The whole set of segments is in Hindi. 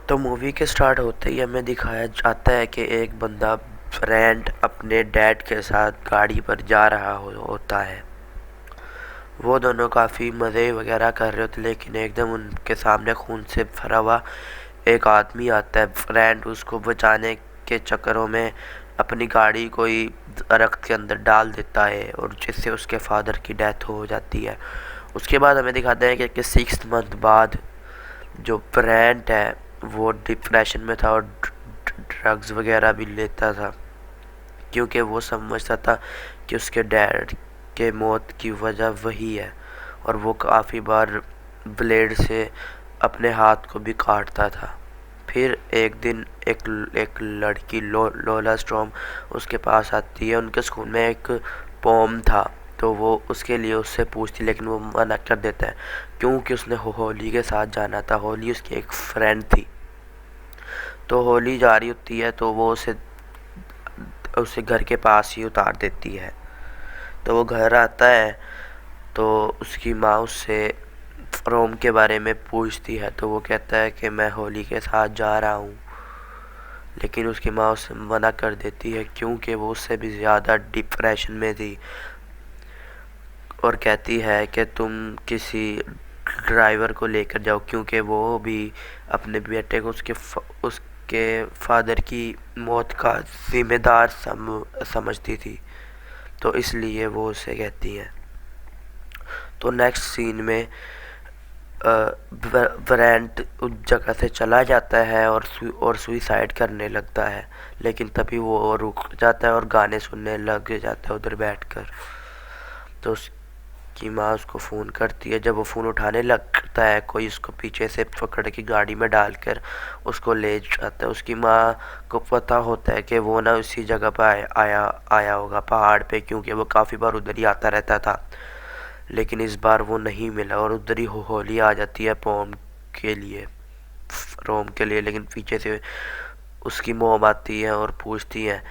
तो मूवी के स्टार्ट होते ही हमें दिखाया जाता है कि एक बंदा फ्रेंड अपने डैड के साथ गाड़ी पर जा रहा होता है। वो दोनों काफ़ी मज़े वगैरह कर रहे होते, लेकिन एकदम उनके सामने खून से भरा हुआ एक आदमी आता है। फ्रेंड उसको बचाने के चक्करों में अपनी गाड़ी कोई दरख्त के अंदर डाल देता है, और जिससे उसके फादर की डेथ हो जाती है। उसके बाद हमें दिखाते हैं कि 6 मंथ बाद जो फ्रेंड है वो डिप्रेशन में था और ड्रग्स वगैरह भी लेता था, क्योंकि वो समझता था कि उसके डैड के मौत की वजह वही है। और वो काफ़ी बार ब्लेड से अपने हाथ को भी काटता था। फिर एक दिन एक लड़की लोला स्टॉर्म उसके पास आती है। उनके स्कूल में एक पोम था, तो वो उसके लिए उससे पूछती, लेकिन वो मना कर देता है क्योंकि उसने होली के साथ जाना था। होली उसकी एक फ्रेंड थी। तो होली जा रही होती है तो वो उसे उसे घर के पास ही उतार देती है। तो वो घर आता है तो उसकी माँ उससे रोम के बारे में पूछती है, तो वो कहता है कि मैं होली के साथ जा रहा हूँ। लेकिन उसकी माँ उसे मना कर देती है क्योंकि वो उससे भी ज़्यादा डिप्रेशन में थी, और कहती है कि तुम किसी ड्राइवर को लेकर जाओ, क्योंकि वो भी अपने बेटे को उसके फादर की मौत का जिम्मेदार समझती थी। तो इसलिए वो उसे कहती है। तो नेक्स्ट सीन में ब्रेंट उस जगह से चला जाता है और सुइसाइड करने लगता है। लेकिन तभी वो रुक जाता है और गाने सुनने लग जाता है उधर बैठकर। तो उसकी माँ उसको फ़ोन करती है। जब वो फ़ोन उठाने लगता है, कोई उसको पीछे से पकड़ के गाड़ी में डालकर उसको ले जाता है। उसकी माँ को पता होता है कि वो ना उसी जगह पर आया आया होगा पहाड़ पे, क्योंकि वो काफ़ी बार उधर ही आता रहता था। लेकिन इस बार वो नहीं मिला और उधर ही होली आ जाती है पोम के लिए, रोम के लिए। लेकिन पीछे से उसकी मोम आती है और पूछती है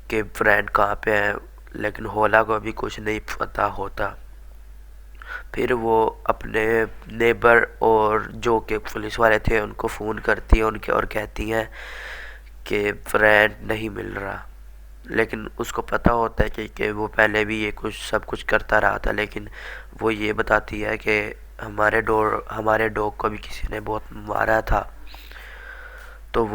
कि फ्रेंड कहाँ पे है, लेकिन होला को अभी कुछ नहीं पता होता। फिर वो अपने नेबर और जो के पुलिस वाले थे उनको फ़ोन करती है उनके, और कहती हैं कि फ्रेंड नहीं मिल रहा। लेकिन उसको पता होता है कि वो पहले भी ये सब कुछ करता रहा था। लेकिन वो ये बताती है कि हमारे डॉग को भी किसी ने बहुत मारा था। तो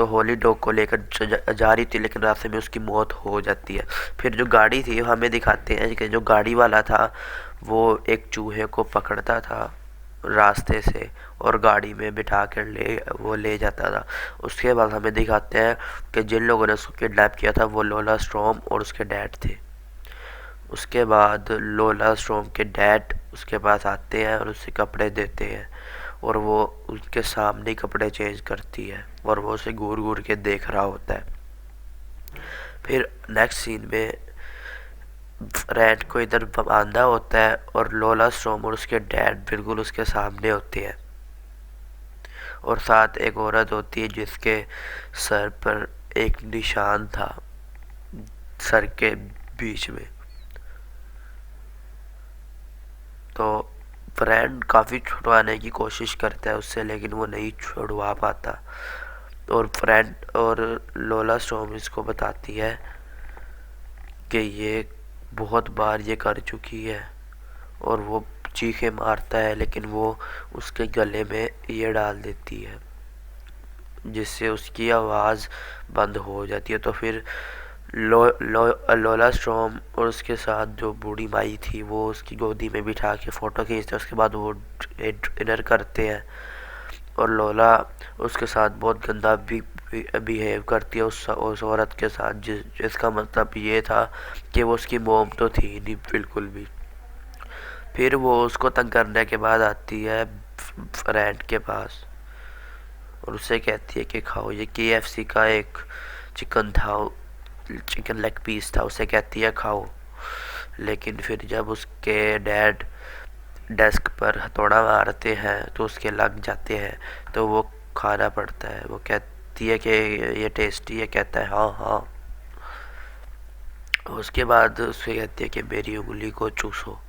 होली डॉग को लेकर जा रही थी, लेकिन रास्ते में उसकी मौत हो जाती है। फिर जो गाड़ी थी हमें दिखाते हैं कि जो गाड़ी वाला था वो एक चूहे को पकड़ता था रास्ते से और गाड़ी में बिठा कर ले जाता था। उसके बाद हमें दिखाते हैं कि जिन लोगों ने उसको किडनैप किया था वो लोला स्टॉर्म और उसके डैड थे। उसके बाद लोला स्टॉर्म के डैड उसके पास आते हैं और उसे कपड़े देते हैं, और वो उसके सामने ही कपड़े चेंज करती है और वो उसे घूर घूर के देख रहा होता है। फिर नेक्स्ट सीन में रैट को इधर बांधा होता है और लोला स्टॉर्म और उसके डैड बिल्कुल उसके सामने होते हैं, और साथ एक औरत होती है जिसके सर पर एक निशान था, सर के बीच में। तो फ्रेंड काफ़ी छुड़वाने की कोशिश करता है उससे, लेकिन वो नहीं छुड़वा पाता। और फ्रेंड और लोला स्टॉर्म इसको बताती है कि ये बहुत बार ये कर चुकी है, और वो चीखें मारता है, लेकिन वो उसके गले में ये डाल देती है जिससे उसकी आवाज़ बंद हो जाती है। तो फिर लोला स्टॉर्म और उसके साथ जो बूढ़ी माई थी वो उसकी गोदी में बिठा के फ़ोटो खींचते हैं। उसके बाद वो डिनर करते हैं, और लोला उसके साथ बहुत गंदा भी बिहेव करती है उस औरत के साथ, जिसका मतलब ये था कि वो उसकी मोम तो थी नहीं बिल्कुल भी। फिर वो उसको तंग करने के बाद आती है फ्रेंड के पास और उससे कहती है कि खाओ। ये KFC का एक चिकन था, चिकन लेग पीस था, उसे कहती है खाओ। लेकिन फिर जब उसके डैड डेस्क पर हथौड़ा मारते हैं तो उसके लग जाते हैं, तो वो खाना पड़ता है। वो कहती है कि ये टेस्टी है, कहता है हाँ हाँ। उसके बाद उससे कहती है कि मेरी उंगली को चूसो।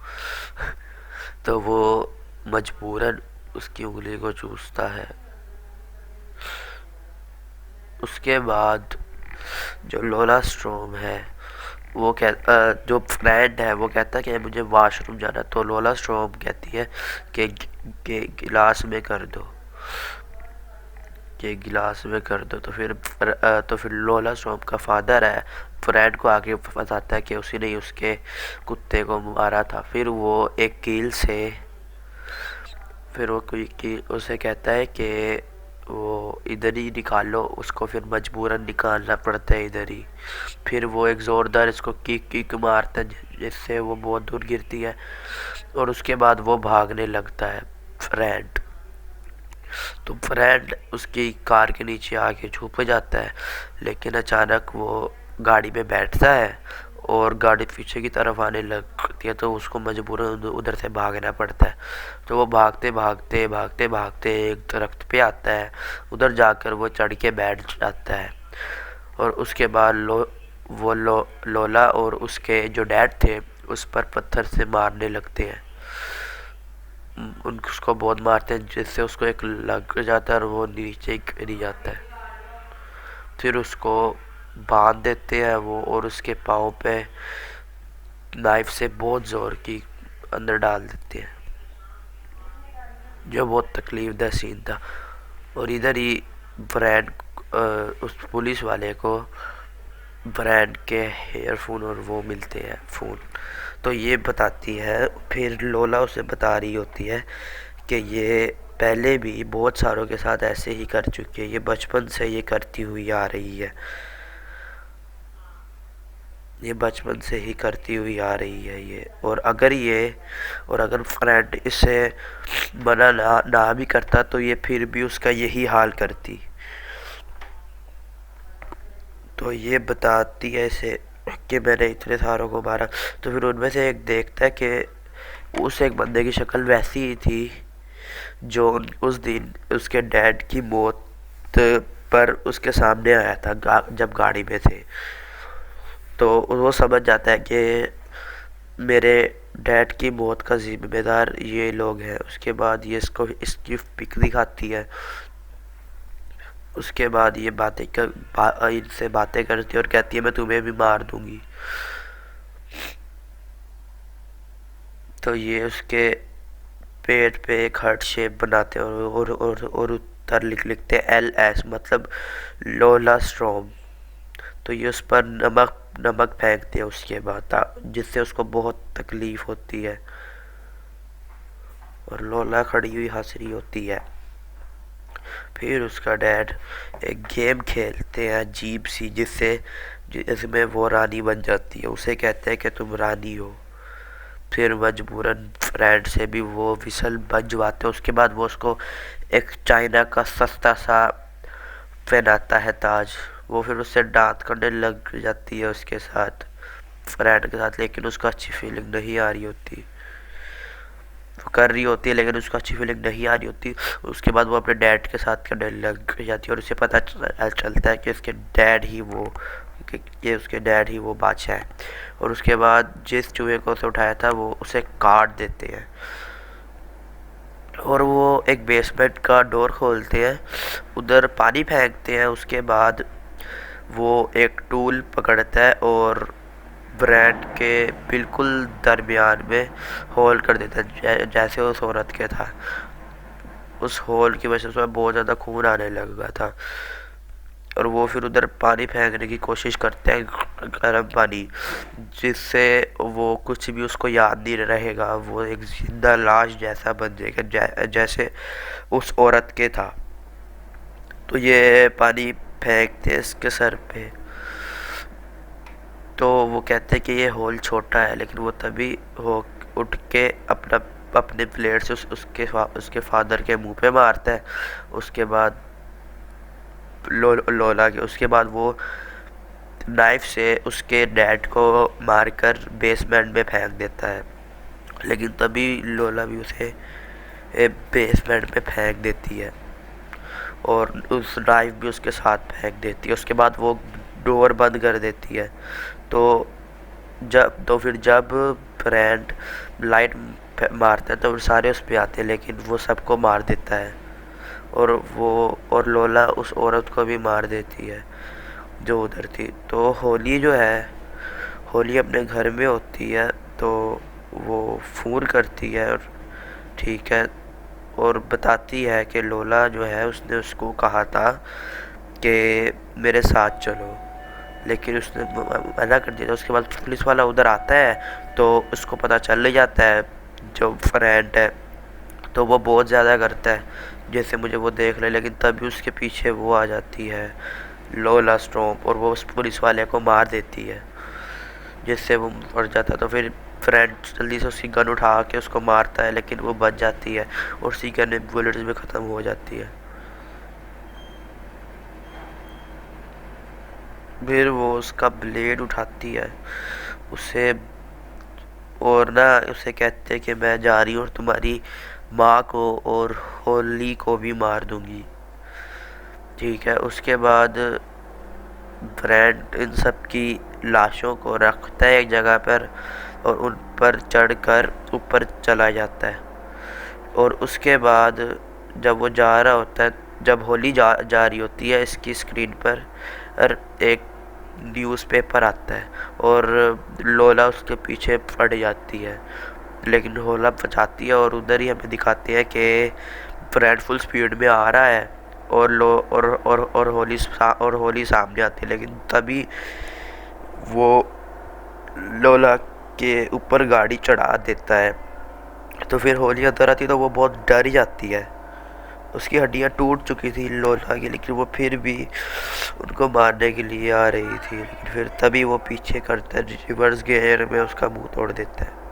तो वो मजबूरन उसकी उंगली को चूसता है। उसके बाद जो लोला स्ट्रोम है वो जो फ्रेंड है वो कहता है कि मुझे वॉशरूम जाना, तो लोला स्ट्रोम कहती है कि गिलास में कर दो, कि गिलास में कर दो। तो फिर लोला स्ट्रोम का फादर है फ्रेंड को आगे बताता है कि उसी ने उसके कुत्ते को मारा था। फिर वो एक कील से फिर वो कोई की उसे कहता है कि वो इधर ही निकालो उसको, फिर मजबूरन निकालना पड़ता है इधर ही। फिर वो एक ज़ोरदार इसको किक किक मारता है जिससे वो बहुत दूर गिरती है, और उसके बाद वो भागने लगता है फ्रेंड। तो फ्रेंड उसकी कार के नीचे आके छुप जाता है, लेकिन अचानक वो गाड़ी में बैठता है और गाड़ी पीछे की तरफ आने लगती है, तो उसको मजबूरन उधर से भागना पड़ता है। तो वो भागते भागते भागते भागते एक दरख्त पे आता है, उधर जाकर वो चढ़ के बैठ जाता है। और उसके बाद लोला और उसके जो डैड थे उस पर पत्थर से मारने लगते हैं, उसको बहुत मारते हैं जिससे उसको एक लग जाता है और वो नीचे गिर जाता है। फिर उसको बांध देते हैं वो, और उसके पाँव पे नाइफ से बहुत ज़ोर की अंदर डाल देते हैं, जो बहुत तकलीफ दह सीन था। और इधर ही ब्रैंड उस पुलिस वाले को ब्रैंड के हेयरफोन और वो मिलते हैं फ़ोन। तो ये बताती है, फिर लोला उसे बता रही होती है कि ये पहले भी बहुत सारों के साथ ऐसे ही कर चुकी है, ये बचपन से ये करती हुई आ रही है, ये बचपन से ही करती हुई आ रही है ये। और अगर फ्रेंड इसे मना ना भी करता तो ये फिर भी उसका यही हाल करती। तो ये बताती है इसे कि मैंने इतने सारों को मारा। तो फिर उनमें से एक देखता है कि उस एक बंदे की शक्ल वैसी ही थी जो उस दिन उसके डैड की मौत पर उसके सामने आया था जब गाड़ी में थे। तो वो समझ जाता है कि मेरे डैड की मौत का जिम्मेदार ये लोग हैं। उसके बाद ये इसकी पिक दिखाती है। उसके बाद ये इनसे बातें करती है और कहती है मैं तुम्हें भी मार दूंगी। तो ये उसके पेट पे एक हार्ट शेप बनाते हैं और उत्तर लिखते हैं LS, मतलब लोला स्ट्रॉम। तो ये उस पर नमक फेंकते हैं उसके बाद, जिससे उसको बहुत तकलीफ होती है और लोला खड़ी हुई हंस रही होती है। फिर उसका डैड एक गेम खेलते हैं अजीब सी, जिसमें वो रानी बन जाती है। उसे कहते हैं कि तुम रानी हो। फिर मजबूरन फ्रेंड से भी वो विसल बजवाते हैं। उसके बाद वो उसको एक चाइना का सस्ता सा पहनाता है ताज। वो फिर उससे डांत करने लग जाती है उसके साथ, फ्रेंड के साथ, लेकिन उसको अच्छी फीलिंग नहीं आ रही होती। वो कर रही होती है लेकिन उसको अच्छी फीलिंग नहीं आ रही होती। उसके बाद वो अपने डैड के साथ करने लग जाती है और उसे पता चलता है कि उसके डैड ही वो बादशाह है। और उसके बाद जिस चूहे को उसे उठाया था वो उसे काट देते हैं और वो एक बेसमेंट का डोर खोलते हैं, उधर पानी फेंकते हैं। उसके बाद वो एक टूल पकड़ता है और ब्रेड के बिल्कुल दरमियान में होल कर देता है, जैसे उस औरत के था। उस होल की वजह से उसमें बहुत ज़्यादा खून आने लगा था। और वो फिर उधर पानी फेंकने की कोशिश करते हैं, गर्म पानी, जिससे वो कुछ भी उसको याद नहीं रहेगा। वो एक जिंदा लाश जैसा बन जाएगा, जैसे उस औरत के था। तो ये पानी फेंकते हैं इसके सर पे। तो वो कहते हैं कि ये होल छोटा है, लेकिन वो तभी हो उठ के अपने प्लेट से उसके फादर के मुंह पे मारता है। उसके बाद लोला के उसके बाद वो नाइफ से उसके डैड को मारकर बेसमेंट में फेंक देता है, लेकिन तभी लोला भी उसे बेसमेंट में फेंक देती है और उस नाइफ भी उसके साथ फेंक देती है। उसके बाद वो डोर बंद कर देती है। फिर जब फ्रेंड लाइट मारता है तो सारे उस पे आते हैं, लेकिन वो सबको मार देता है और लोला उस औरत को भी मार देती है जो उधर थी। तो होली जो है, होली अपने घर में होती है, तो वो फ़ोन करती है और ठीक है, और बताती है कि लोला जो है उसने उसको कहा था कि मेरे साथ चलो, लेकिन उसने मना कर दिया था। उसके बाद पुलिस वाला उधर आता है तो उसको पता चल जाता है जो फ्रेंड है, तो वो बहुत ज़्यादा करता है जैसे मुझे वो देख ले, लेकिन तभी उसके पीछे वो आ जाती है लोला स्टॉम्प, और वो उस पुलिस वाले को मार देती है जिससे वो मर जाता है। तो फिर फ्रेंड जल्दी से उसकी गन उठा के उसको मारता है, लेकिन वो बच जाती है और उसी गन में बुलेट्स भी ख़त्म हो जाती है। फिर वो उसका ब्लेड उठाती है उसे, और ना उसे कहते हैं कि मैं जा रही हूँ और तुम्हारी माँ को और होली को भी मार दूंगी। ठीक है, उसके बाद ब्रैंड इन सब की लाशों को रखता है एक जगह पर और उन पर चढ़कर ऊपर चला जाता है। और उसके बाद जब वो जा रहा होता है, जब होली जा रही होती है, इसकी स्क्रीन पर और एक न्यूज़पेपर आता है और लोला उसके पीछे पड़ जाती है, लेकिन लोला बचाती है और उधर ही हमें दिखाते हैं कि फ्रेंड फुल स्पीड में आ रहा है और लो और होली सामने आती है, लेकिन तभी वो लोला के ऊपर गाड़ी चढ़ा देता है। तो फिर होली अंदर आती है तो वो बहुत डर जाती है, उसकी हड्डियां टूट चुकी थी लोला की, लेकिन वो फिर भी उनको मारने के लिए आ रही थी। लेकिन फिर तभी वो पीछे करता है, रिवर्स गियर में उसका मुंह तोड़ देता है।